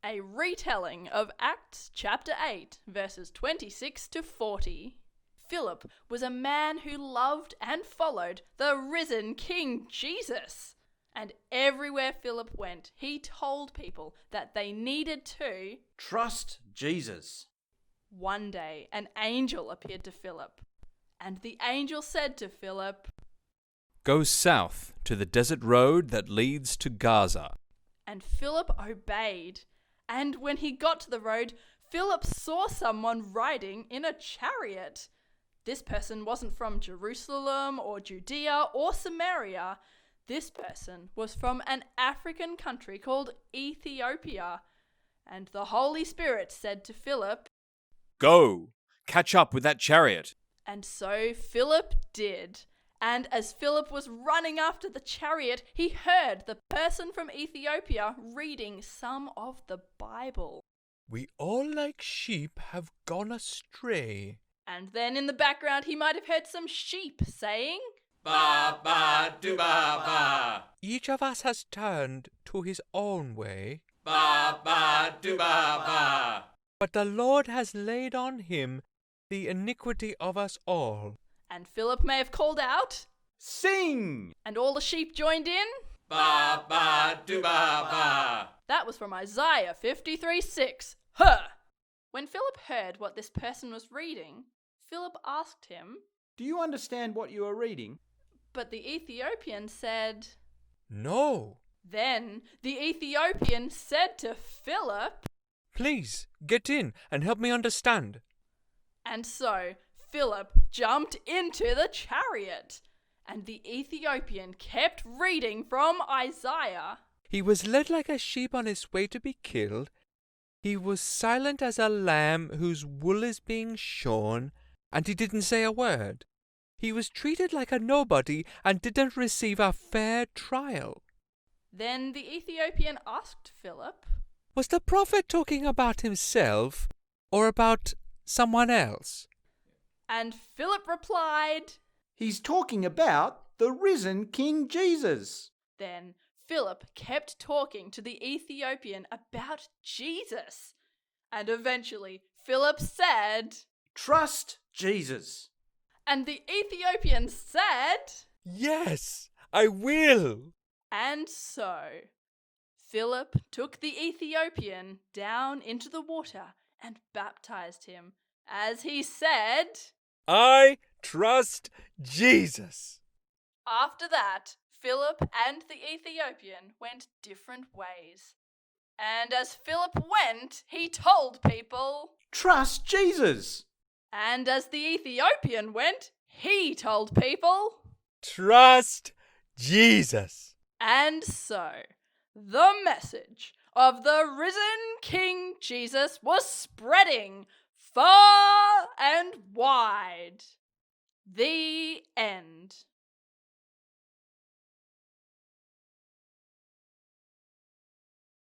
A retelling of Acts chapter 8, verses 26 to 40. Philip was a man who loved and followed the risen King Jesus. And everywhere Philip went, he told people that they needed to trust Jesus. One day, an angel appeared to Philip, and the angel said to Philip, "Go south to the desert road that leads to Gaza." And Philip obeyed. And when he got to the road, Philip saw someone riding in a chariot. This person wasn't from Jerusalem or Judea or Samaria. This person was from an African country called Ethiopia. And the Holy Spirit said to Philip, "Go, catch up with that chariot." And so Philip did. And as Philip was running after the chariot, he heard the person from Ethiopia reading some of the Bible. "We all like sheep have gone astray." And then in the background, he might have heard some sheep saying, Ba ba do ba ba. "Each of us has turned to his own way, Ba ba do ba ba. but the Lord has laid on him the iniquity of us all." And Philip may have called out, Sing. and all the sheep joined in. Ba ba do ba ba. That was from Isaiah 53:6. Huh! When Philip heard what this person was reading, Philip asked him, Do you understand what you are reading? but the Ethiopian said. "No, Then the Ethiopian said to Philip, please get in and help me understand." and so Philip jumped into the chariot, and the Ethiopian kept reading from Isaiah. "He was led like a sheep on his way to be killed. He was silent as a lamb whose wool is being shorn, and he didn't say a word. He was treated like a nobody and didn't receive a fair trial." Then the Ethiopian asked Philip, Was the prophet talking about himself or about someone else? and Philip replied. He's talking about the risen King Jesus. Then Philip kept talking to the Ethiopian about Jesus. And eventually Philip said, Trust Jesus. and the Ethiopian said, Yes, I will. and so Philip took the Ethiopian down into the water and baptized him, as he said. I trust Jesus. After that, Philip and the Ethiopian went different ways. And as Philip went, he told people. Trust Jesus. And as the Ethiopian went, he told people. Trust Jesus. And so, the message of the risen King Jesus was spreading far and wide. The end.